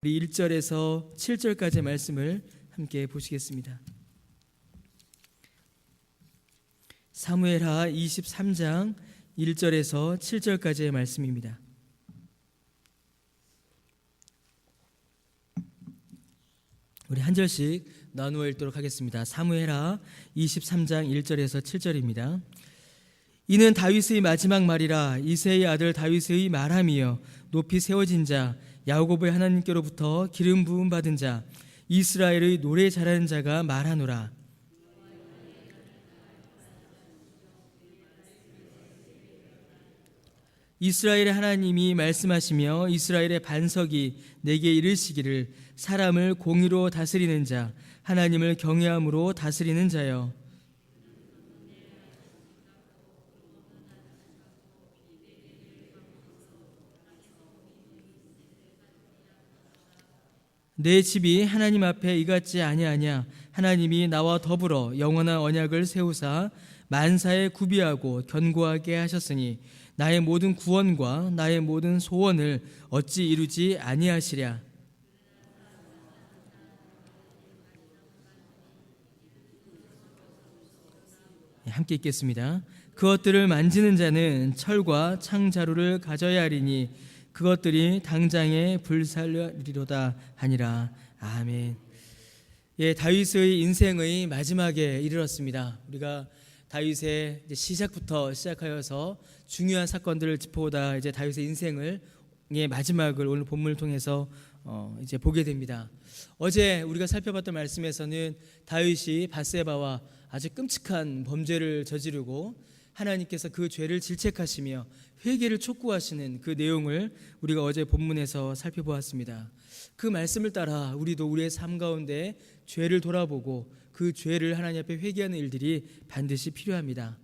우리 1절에서 7절까지의 말씀을 함께 보시겠습니다. 사무엘하 23장 1절에서 7절까지의 말씀입니다. 우리 한 절씩 나누어 읽도록 하겠습니다. 사무엘하 23장 1절에서 7절입니다. 이는 다윗의 마지막 말이라. 이새의 아들 다윗의 말함이여 높이 세워진 자, 야곱의 하나님께로부터 기름 부음 받은 자, 이스라엘의 노래 잘하는 자가 말하노라. 이스라엘의 하나님이 말씀하시며 이스라엘의 반석이 내게 이르시기를 사람을 공의로 다스리는 자, 하나님을 경외함으로 다스리는 자여. 내 집이 하나님 앞에 이같지 아니하냐. 하나님이 나와 더불어 영원한 언약을 세우사 만사에 구비하고 견고하게 하셨으니 나의 모든 구원과 나의 모든 소원을 어찌 이루지 아니하시랴. 함께 읽겠습니다. 그것들을 만지는 자는 철과 창자루를 가져야 하리니 그것들이 당장에 불살리리로다 하니라. 아멘. 예, 다윗의 인생의 마지막에 이르렀습니다. 우리가 다윗의 시작부터 시작하여서 중요한 사건들을 짚어보다 이제 다윗의 인생의 마지막을 오늘 본문을 통해서 이제 보게 됩니다. 어제 우리가 살펴봤던 말씀에서는 다윗이 밧세바와 아주 끔찍한 범죄를 저지르고 하나님께서 그 죄를 질책하시며 회개를 촉구하시는 그 내용을 우리가 어제 본문에서 살펴보았습니다. 그 말씀을 따라 우리도 우리의 삶 가운데 죄를 돌아보고 그 죄를 하나님 앞에 회개하는 일들이 반드시 필요합니다.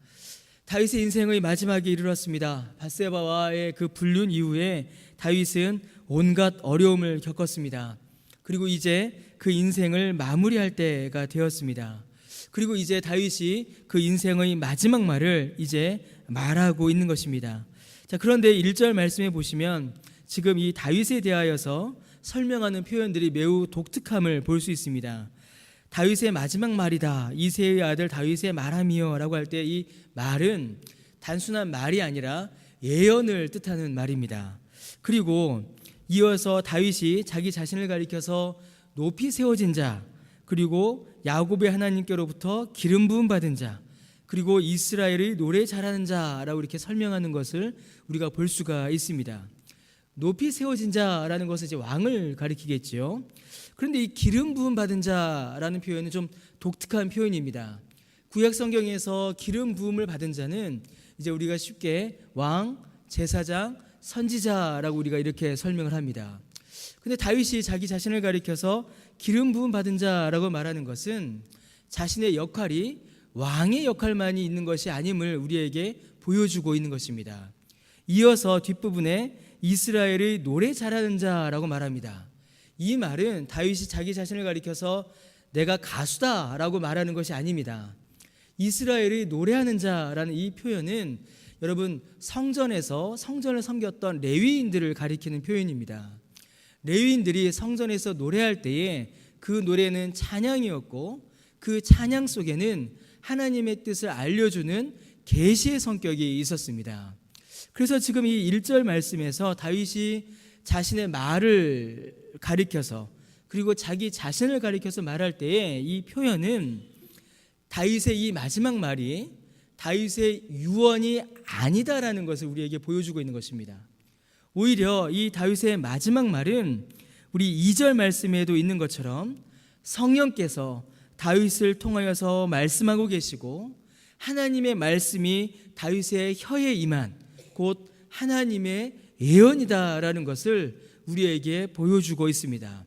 다윗의 인생의 마지막에 이르렀습니다. 밧세바와의 그 불륜 이후에 다윗은 온갖 어려움을 겪었습니다. 그리고 이제 그 인생을 마무리할 때가 되었습니다. 그리고 이제 다윗이 그 인생의 마지막 말을 이제 말하고 있는 것입니다. 자, 그런데 1절 말씀에 보시면 지금 이 다윗에 대하여서 설명하는 표현들이 매우 독특함을 볼 수 있습니다. 다윗의 마지막 말이다. 이새의 아들 다윗의 말함이여 라고 할 때 이 말은 단순한 말이 아니라 예언을 뜻하는 말입니다. 그리고 이어서 다윗이 자기 자신을 가리켜서 높이 세워진 자, 그리고 야곱의 하나님께로부터 기름 부음 받은 자, 그리고 이스라엘의 노래 잘하는 자라고 이렇게 설명하는 것을 우리가 볼 수가 있습니다. 높이 세워진 자라는 것은 이제 왕을 가리키겠지요. 그런데 이 기름 부음 받은 자라는 표현은 좀 독특한 표현입니다. 구약 성경에서 기름 부음을 받은 자는 이제 우리가 쉽게 왕, 제사장, 선지자라고 우리가 이렇게 설명을 합니다. 근데 다윗이 자기 자신을 가리켜서 기름 부음 받은 자라고 말하는 것은 자신의 역할이 왕의 역할만이 있는 것이 아님을 우리에게 보여주고 있는 것입니다. 이어서 뒷부분에 이스라엘의 노래 잘하는 자라고 말합니다. 이 말은 다윗이 자기 자신을 가리켜서 내가 가수다라고 말하는 것이 아닙니다. 이스라엘의 노래하는 자라는 이 표현은 여러분 성전에서 성전을 섬겼던 레위인들을 가리키는 표현입니다. 레위인들이 성전에서 노래할 때에 그 노래는 찬양이었고 그 찬양 속에는 하나님의 뜻을 알려주는 계시의 성격이 있었습니다. 그래서 지금 이 1절 말씀에서 다윗이 자신의 말을 가리켜서 그리고 자기 자신을 가리켜서 말할 때에 이 표현은 다윗의 이 마지막 말이 다윗의 유언이 아니다라는 것을 우리에게 보여주고 있는 것입니다. 오히려 이 다윗의 마지막 말은 우리 2절 말씀에도 있는 것처럼 성령께서 다윗을 통하여서 말씀하고 계시고 하나님의 말씀이 다윗의 혀에 임한 곧 하나님의 예언이다라는 것을 우리에게 보여주고 있습니다.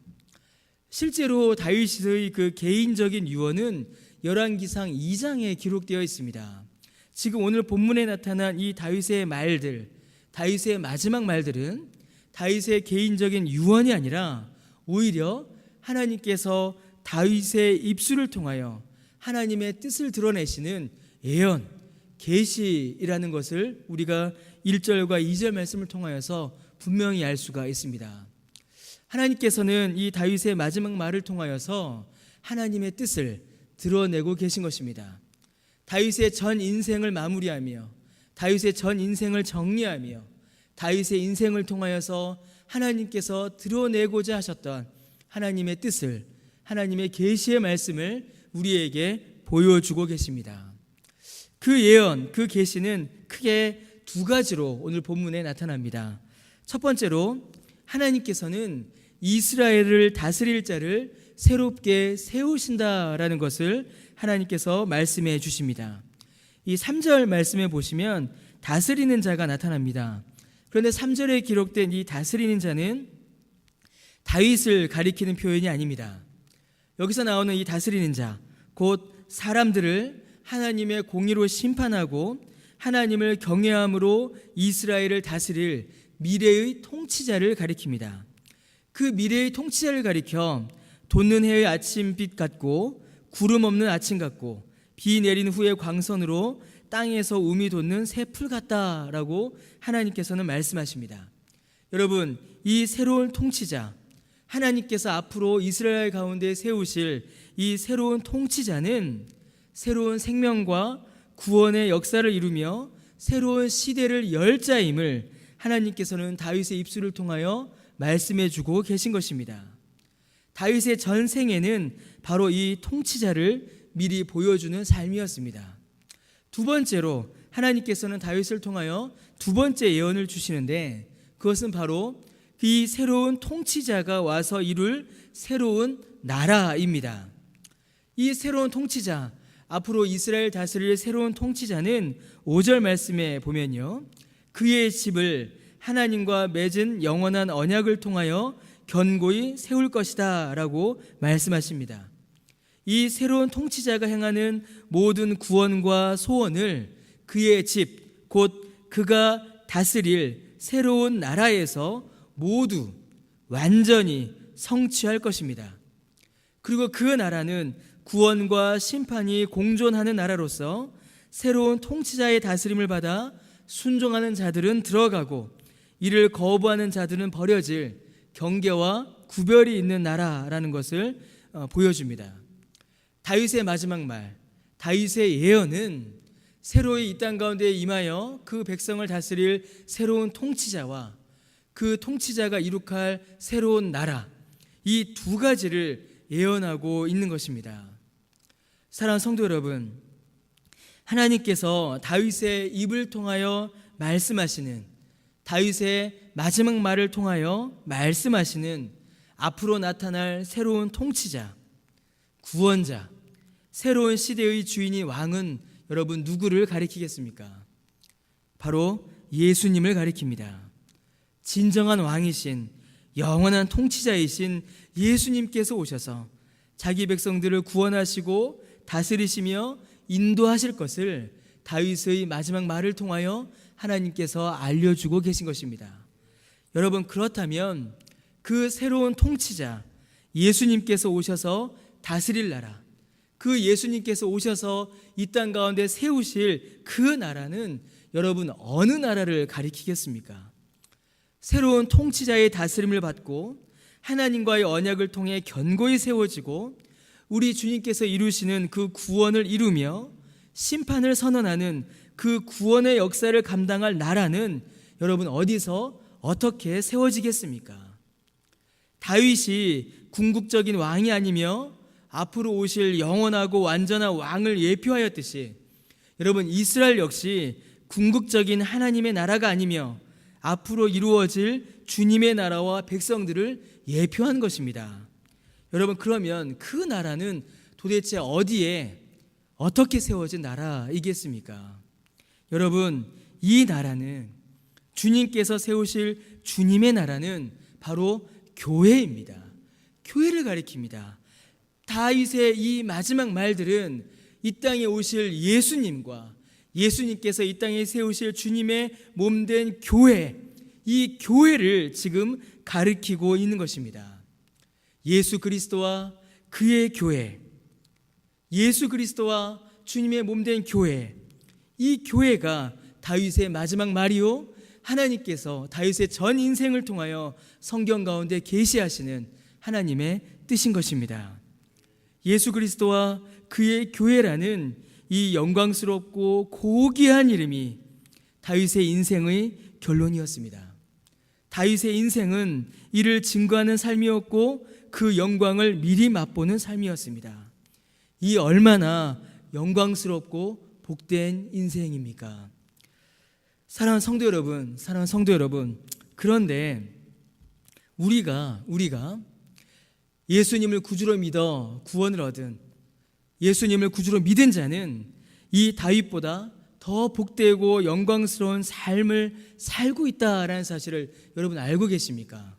실제로 다윗의 그 개인적인 유언은 열왕기상 2장에 기록되어 있습니다. 지금 오늘 본문에 나타난 이 다윗의 말들, 다윗의 마지막 말들은 다윗의 개인적인 유언이 아니라 오히려 하나님께서 다윗의 입술을 통하여 하나님의 뜻을 드러내시는 예언, 계시라는 것을 우리가 1절과 2절 말씀을 통하여서 분명히 알 수가 있습니다. 하나님께서는 이 다윗의 마지막 말을 통하여서 하나님의 뜻을 드러내고 계신 것입니다. 다윗의 전 인생을 마무리하며 다윗의 전 인생을 정리하며 다윗의 인생을 통하여서 하나님께서 드러내고자 하셨던 하나님의 뜻을, 하나님의 계시의 말씀을 우리에게 보여주고 계십니다. 그 예언, 그 계시는 크게 두 가지로 오늘 본문에 나타납니다. 첫 번째로 하나님께서는 이스라엘을 다스릴 자를 새롭게 세우신다라는 것을 하나님께서 말씀해 주십니다. 이 3절 말씀에 보시면 다스리는 자가 나타납니다. 그런데 3절에 기록된 이 다스리는 자는 다윗을 가리키는 표현이 아닙니다. 여기서 나오는 이 다스리는 자, 곧 사람들을 하나님의 공의로 심판하고 하나님을 경외함으로 이스라엘을 다스릴 미래의 통치자를 가리킵니다. 그 미래의 통치자를 가리켜 돋는 해의 아침빛 같고 구름 없는 아침 같고 비 내린 후의 광선으로 땅에서 움이 돋는 새 풀 같다라고 하나님께서는 말씀하십니다. 여러분, 이 새로운 통치자, 하나님께서 앞으로 이스라엘 가운데 세우실 이 새로운 통치자는 새로운 생명과 구원의 역사를 이루며 새로운 시대를 열 자임을 하나님께서는 다윗의 입술을 통하여 말씀해 주고 계신 것입니다. 다윗의 전생에는 바로 이 통치자를 미리 보여주는 삶이었습니다. 두 번째로 하나님께서는 다윗을 통하여 두 번째 예언을 주시는데 그것은 바로 이 새로운 통치자가 와서 이룰 새로운 나라입니다. 이 새로운 통치자, 앞으로 이스라엘 다스릴 새로운 통치자는 5절 말씀에 보면요, 그의 집을 하나님과 맺은 영원한 언약을 통하여 견고히 세울 것이다 라고 말씀하십니다. 이 새로운 통치자가 행하는 모든 구원과 소원을 그의 집, 곧 그가 다스릴 새로운 나라에서 모두 완전히 성취할 것입니다. 그리고 그 나라는 구원과 심판이 공존하는 나라로서 새로운 통치자의 다스림을 받아 순종하는 자들은 들어가고 이를 거부하는 자들은 버려질 경계와 구별이 있는 나라라는 것을 보여줍니다. 다윗의 마지막 말, 다윗의 예언은 새로이 이 땅 가운데 임하여 그 백성을 다스릴 새로운 통치자와 그 통치자가 이룩할 새로운 나라, 이 두 가지를 예언하고 있는 것입니다. 사랑하는 성도 여러분, 하나님께서 다윗의 입을 통하여 말씀하시는, 다윗의 마지막 말을 통하여 말씀하시는 앞으로 나타날 새로운 통치자, 구원자, 새로운 시대의 주인이 왕은 여러분 누구를 가리키겠습니까? 바로 예수님을 가리킵니다. 진정한 왕이신, 영원한 통치자이신 예수님께서 오셔서 자기 백성들을 구원하시고 다스리시며 인도하실 것을 다윗의 마지막 말을 통하여 하나님께서 알려주고 계신 것입니다. 여러분, 그렇다면 그 새로운 통치자 예수님께서 오셔서 다스릴 나라, 그 예수님께서 오셔서 이 땅 가운데 세우실 그 나라는 여러분 어느 나라를 가리키겠습니까? 새로운 통치자의 다스림을 받고 하나님과의 언약을 통해 견고히 세워지고 우리 주님께서 이루시는 그 구원을 이루며 심판을 선언하는 그 구원의 역사를 감당할 나라는 여러분 어디서 어떻게 세워지겠습니까? 다윗이 궁극적인 왕이 아니며 앞으로 오실 영원하고 완전한 왕을 예표하였듯이 여러분 이스라엘 역시 궁극적인 하나님의 나라가 아니며 앞으로 이루어질 주님의 나라와 백성들을 예표한 것입니다. 여러분, 그러면 그 나라는 도대체 어디에 어떻게 세워진 나라이겠습니까? 여러분, 이 나라는 주님께서 세우실 주님의 나라는 바로 교회입니다. 교회를 가리킵니다. 다윗의 이 마지막 말들은 이 땅에 오실 예수님과 예수님께서 이 땅에 세우실 주님의 몸된 교회, 이 교회를 지금 가리키고 있는 것입니다. 예수 그리스도와 그의 교회, 예수 그리스도와 주님의 몸된 교회, 이 교회가 다윗의 마지막 말이요 하나님께서 다윗의 전 인생을 통하여 성경 가운데 계시하시는 하나님의 뜻인 것입니다. 예수 그리스도와 그의 교회라는 이 영광스럽고 고귀한 이름이 다윗의 인생의 결론이었습니다. 다윗의 인생은 이를 증거하는 삶이었고 그 영광을 미리 맛보는 삶이었습니다. 이 얼마나 영광스럽고 복된 인생입니까? 사랑하는 성도 여러분, 그런데 우리가 예수님을 구주로 믿어 구원을 얻은, 예수님을 구주로 믿은 자는 이 다윗보다 더 복되고 영광스러운 삶을 살고 있다라는 사실을 여러분 알고 계십니까?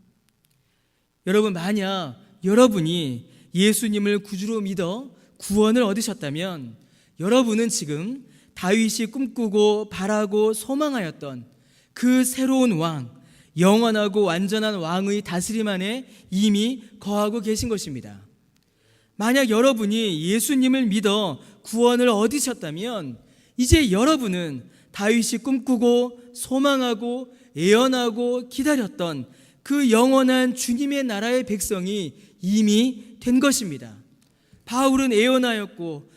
여러분, 만약 여러분이 예수님을 구주로 믿어 구원을 얻으셨다면 여러분은 지금 다윗이 꿈꾸고 바라고 소망하였던 그 새로운 왕, 영원하고 완전한 왕의 다스림 안에 이미 거하고 계신 것입니다. 만약 여러분이 예수님을 믿어 구원을 얻으셨다면 이제 여러분은 다윗이 꿈꾸고 소망하고 예언하고 기다렸던 그 영원한 주님의 나라의 백성이 이미 된 것입니다. 바울은 예언하였고,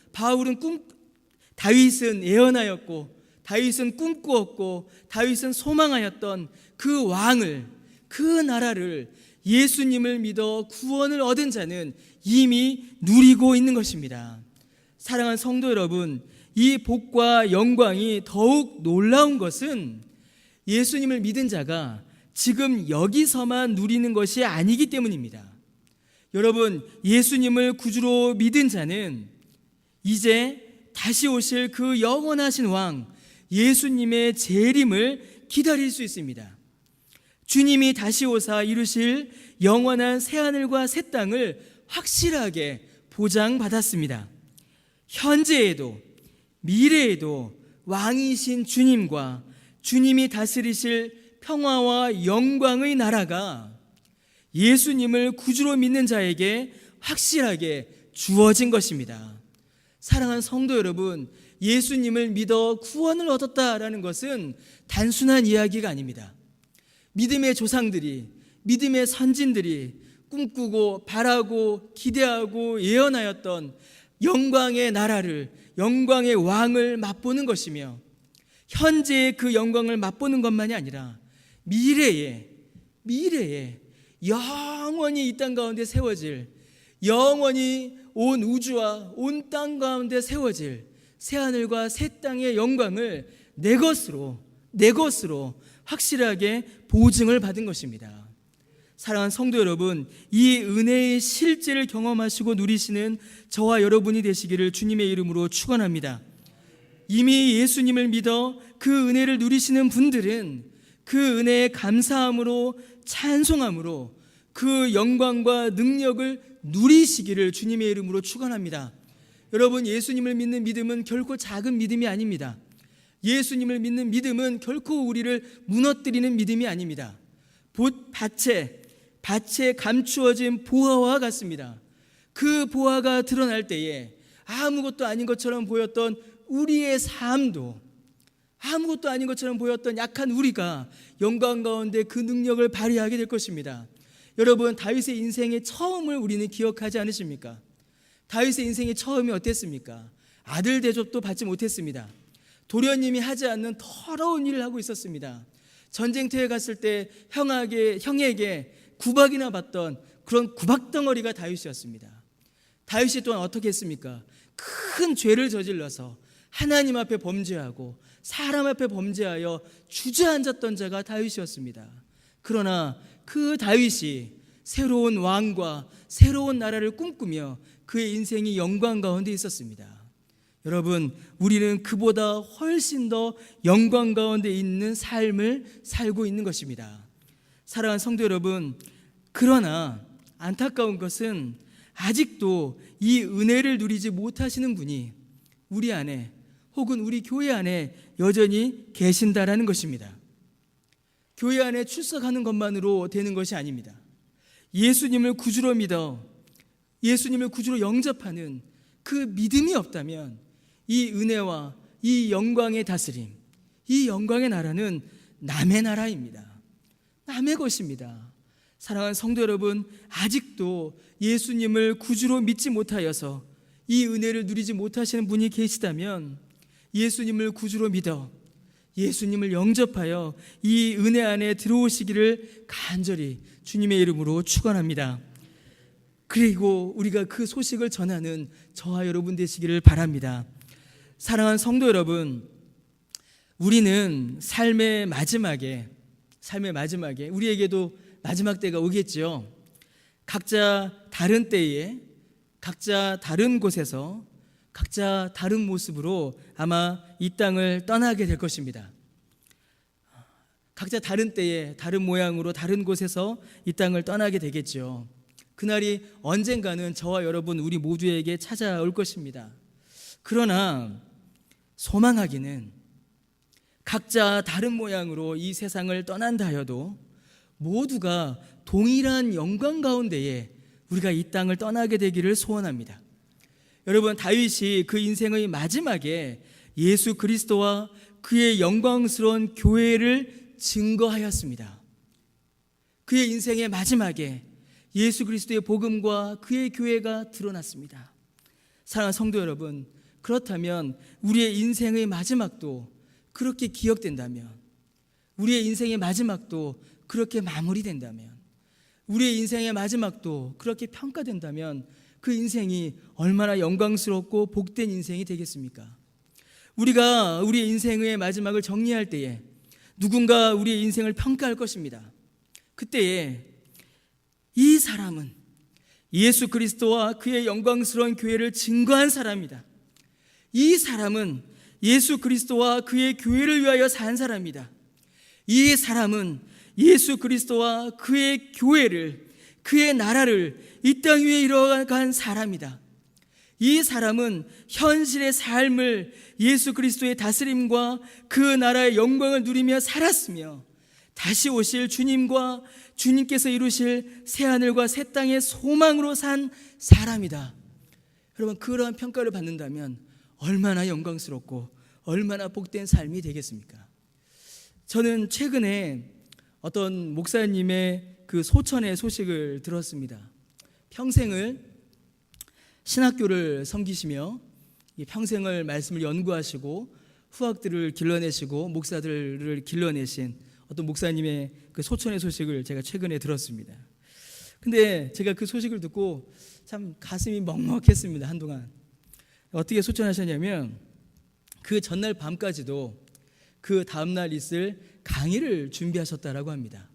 다윗은 예언하였고, 다윗은 꿈꾸었고, 다윗은 소망하였던 그 왕을, 그 나라를 예수님을 믿어 구원을 얻은 자는 이미 누리고 있는 것입니다. 사랑하는 성도 여러분, 이 복과 영광이 더욱 놀라운 것은 예수님을 믿은 자가 지금 여기서만 누리는 것이 아니기 때문입니다. 여러분, 예수님을 구주로 믿은 자는 이제 다시 오실 그 영원하신 왕 예수님의 재림을 기다릴 수 있습니다. 주님이 다시 오사 이루실 영원한 새하늘과 새 땅을 확실하게 보장받았습니다. 현재에도 미래에도 왕이신 주님과 주님이 다스리실 평화와 영광의 나라가 예수님을 구주로 믿는 자에게 확실하게 주어진 것입니다. 사랑하는 성도 여러분, 예수님을 믿어 구원을 얻었다라는 것은 단순한 이야기가 아닙니다. 믿음의 조상들이, 믿음의 선진들이 꿈꾸고 바라고 기대하고 예언하였던 영광의 나라를, 영광의 왕을 맛보는 것이며, 현재의 그 영광을 맛보는 것만이 아니라 미래에 영원히 이 땅 가운데 세워질, 영원히 온 우주와 온 땅 가운데 세워질 새하늘과 새 땅의 영광을 내 것으로 확실하게 보증을 받은 것입니다. 사랑하는 성도 여러분, 이 은혜의 실제를 경험하시고 누리시는 저와 여러분이 되시기를 주님의 이름으로 축원합니다. 이미 예수님을 믿어 그 은혜를 누리시는 분들은 그 은혜에 감사함으로, 찬송함으로 그 영광과 능력을 누리시기를 주님의 이름으로 축원합니다. 여러분, 예수님을 믿는 믿음은 결코 작은 믿음이 아닙니다. 예수님을 믿는 믿음은 결코 우리를 무너뜨리는 믿음이 아닙니다. 밭에 감추어진 보화와 같습니다. 그 보화가 드러날 때에 아무것도 아닌 것처럼 보였던 우리의 삶도, 아무것도 아닌 것처럼 보였던 약한 우리가 영광 가운데 그 능력을 발휘하게 될 것입니다. 여러분, 다윗의 인생의 처음을 우리는 기억하지 않으십니까? 다윗의 인생의 처음이 어땠습니까? 아들 대접도 받지 못했습니다. 도련님이 하지 않는 더러운 일을 하고 있었습니다. 전쟁터에 갔을 때 형에게 구박이나 받던 그런 구박덩어리가 다윗이었습니다. 다윗이 또한 어떻게 했습니까? 큰 죄를 저질러서 하나님 앞에 범죄하고 사람 앞에 범죄하여 주저앉았던 자가 다윗이었습니다. 그러나 그 다윗이 새로운 왕과 새로운 나라를 꿈꾸며 그의 인생이 영광 가운데 있었습니다. 여러분, 우리는 그보다 훨씬 더 영광 가운데 있는 삶을 살고 있는 것입니다. 사랑하는 성도 여러분, 그러나 안타까운 것은 아직도 이 은혜를 누리지 못하시는 분이 우리 안에 혹은 우리 교회 안에 여전히 계신다라는 것입니다. 교회 안에 출석하는 것만으로 되는 것이 아닙니다. 예수님을 구주로 믿어 예수님을 구주로 영접하는 그 믿음이 없다면 이 은혜와 이 영광의 다스림, 이 영광의 나라는 남의 나라입니다. 남의 것입니다. 사랑하는 성도 여러분, 아직도 예수님을 구주로 믿지 못하여서 이 은혜를 누리지 못하시는 분이 계시다면 예수님을 구주로 믿어 예수님을 영접하여 이 은혜 안에 들어오시기를 간절히 주님의 이름으로 축원합니다. 그리고 우리가 그 소식을 전하는 저와 여러분 되시기를 바랍니다. 사랑하는 성도 여러분, 우리는 삶의 마지막에 우리에게도 마지막 때가 오겠죠. 각자 다른 때에 각자 다른 곳에서 각자 다른 모습으로 아마 이 땅을 떠나게 될 것입니다. 각자 다른 때에 다른 모양으로 다른 곳에서 이 땅을 떠나게 되겠죠. 그날이 언젠가는 저와 여러분 우리 모두에게 찾아올 것입니다. 그러나 소망하기는 각자 다른 모양으로 이 세상을 떠난다 하여도 모두가 동일한 영광 가운데에 우리가 이 땅을 떠나게 되기를 소원합니다. 여러분, 다윗이 그 인생의 마지막에 예수 그리스도와 그의 영광스러운 교회를 증거하였습니다. 그의 인생의 마지막에 예수 그리스도의 복음과 그의 교회가 드러났습니다. 사랑하는 성도 여러분, 그렇다면 우리의 인생의 마지막도 그렇게 기억된다면, 우리의 인생의 마지막도 그렇게 마무리된다면, 우리의 인생의 마지막도 그렇게 평가된다면 그 인생이 얼마나 영광스럽고 복된 인생이 되겠습니까? 우리가 우리의 인생의 마지막을 정리할 때에 누군가 우리의 인생을 평가할 것입니다. 그때에 이 사람은 예수 그리스도와 그의 영광스러운 교회를 증거한 사람이다. 이 사람은 예수 그리스도와 그의 교회를 위하여 산 사람이다. 이 사람은 예수 그리스도와 그의 교회를, 그의 나라를 이 땅 위에 이뤄간 사람이다. 이 사람은 현실의 삶을 예수 그리스도의 다스림과 그 나라의 영광을 누리며 살았으며 다시 오실 주님과 주님께서 이루실 새하늘과 새 땅의 소망으로 산 사람이다. 여러분, 그러한 평가를 받는다면 얼마나 영광스럽고 얼마나 복된 삶이 되겠습니까? 저는 최근에 어떤 목사님의 그 소천의 소식을 들었습니다. 평생을 신학교를 섬기시며 평생을 말씀을 연구하시고 후학들을 길러내시고 목사들을 길러내신 어떤 목사님의 그 소천의 소식을 제가 최근에 들었습니다. 근데 제가 그 소식을 듣고 참 가슴이 먹먹했습니다. 한동안. 어떻게 소천하셨냐면 그 전날 밤까지도 그 다음날 있을 강의를 준비하셨다라고 합니다.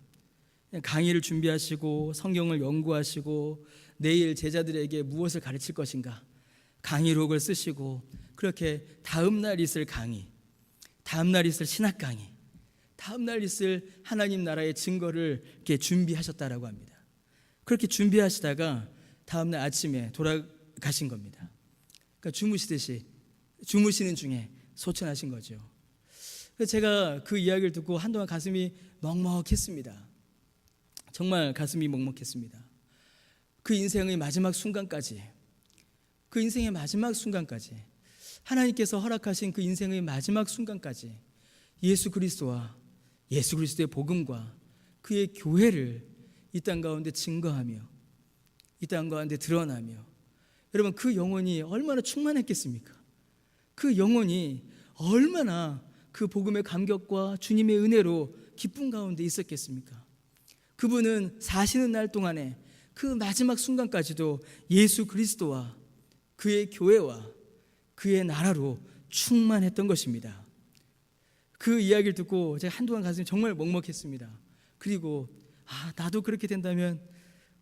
강의를 준비하시고 성경을 연구하시고 내일 제자들에게 무엇을 가르칠 것인가 강의록을 쓰시고 그렇게 다음날 있을 강의, 다음날 있을 신학 강의, 다음날 있을 하나님 나라의 증거를 이렇게 준비하셨다라고 합니다. 그렇게 준비하시다가 다음날 아침에 돌아가신 겁니다. 그러니까 주무시는 중에 소천하신 거죠. 그래서 제가 그 이야기를 듣고 한동안 가슴이 먹먹했습니다. 정말 가슴이 먹먹했습니다. 그 인생의 마지막 순간까지 하나님께서 허락하신 그 인생의 마지막 순간까지 예수 그리스도와 예수 그리스도의 복음과 그의 교회를 이 땅 가운데 증거하며 이 땅 가운데 드러나며, 여러분, 그 영혼이 얼마나 충만했겠습니까? 그 영혼이 얼마나 그 복음의 감격과 주님의 은혜로 기쁨 가운데 있었겠습니까? 그분은 사시는 날 동안에 그 마지막 순간까지도 예수 그리스도와 그의 교회와 그의 나라로 충만했던 것입니다. 그 이야기를 듣고 제가 한동안 가슴이 정말 먹먹했습니다. 그리고 나도 그렇게 된다면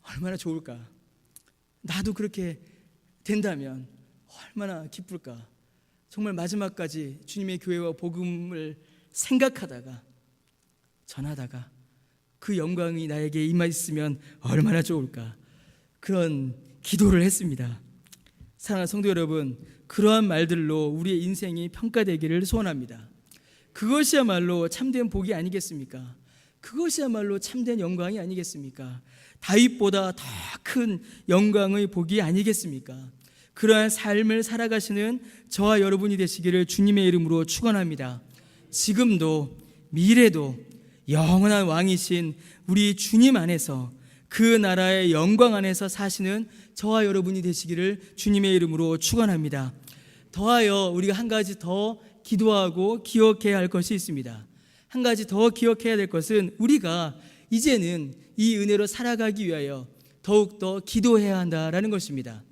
얼마나 좋을까? 나도 그렇게 된다면 얼마나 기쁠까? 정말 마지막까지 주님의 교회와 복음을 생각하다가 전하다가 그 영광이 나에게 임하였으면 얼마나 좋을까? 그런 기도를 했습니다. 사랑하는 성도 여러분, 그러한 말들로 우리의 인생이 평가되기를 소원합니다. 그것이야말로 참된 복이 아니겠습니까? 그것이야말로 참된 영광이 아니겠습니까? 다윗보다 더 큰 영광의 복이 아니겠습니까? 그러한 삶을 살아가시는 저와 여러분이 되시기를 주님의 이름으로 축원합니다. 지금도 미래도 영원한 왕이신 우리 주님 안에서 그 나라의 영광 안에서 사시는 저와 여러분이 되시기를 주님의 이름으로 축원합니다. 더하여 우리가 한 가지 더 기도하고 기억해야 할 것이 있습니다. 한 가지 더 기억해야 될 것은 우리가 이제는 이 은혜로 살아가기 위하여 더욱더 기도해야 한다라는 것입니다.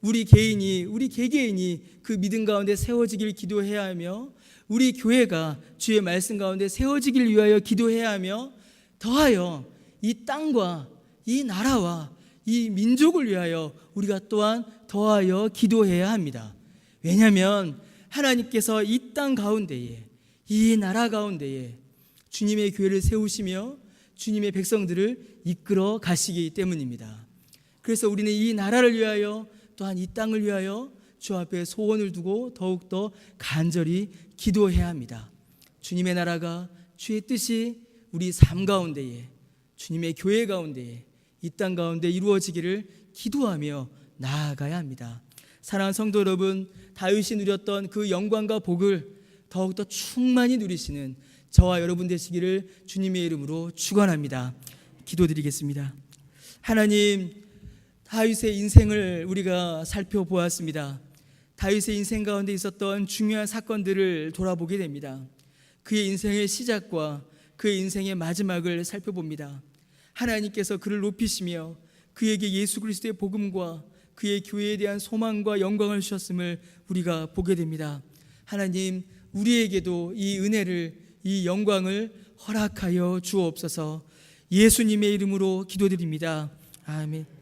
우리 개개인이 그 믿음 가운데 세워지길 기도해야 하며, 우리 교회가 주의 말씀 가운데 세워지길 위하여 기도해야 하며, 더하여 이 땅과 이 나라와 이 민족을 위하여 우리가 또한 더하여 기도해야 합니다. 왜냐하면 하나님께서 이 땅 가운데에, 이 나라 가운데에 주님의 교회를 세우시며 주님의 백성들을 이끌어 가시기 때문입니다. 그래서 우리는 이 나라를 위하여 또한 이 땅을 위하여 주 앞에 소원을 두고 더욱더 간절히 기도해야 합니다. 주님의 나라가, 주의 뜻이 우리 삶 가운데에, 주님의 교회 가운데에, 이 땅 가운데 이루어지기를 기도하며 나아가야 합니다. 사랑하는 성도 여러분, 다윗이 누렸던 그 영광과 복을 더욱더 충만히 누리시는 저와 여러분 되시기를 주님의 이름으로 축원합니다. 기도드리겠습니다. 하나님, 다윗의 인생을 우리가 살펴보았습니다. 다윗의 인생 가운데 있었던 중요한 사건들을 돌아보게 됩니다. 그의 인생의 시작과 그의 인생의 마지막을 살펴봅니다. 하나님께서 그를 높이시며 그에게 예수 그리스도의 복음과 그의 교회에 대한 소망과 영광을 주셨음을 우리가 보게 됩니다. 하나님, 우리에게도 이 은혜를, 이 영광을 허락하여 주옵소서. 예수님의 이름으로 기도드립니다. 아멘.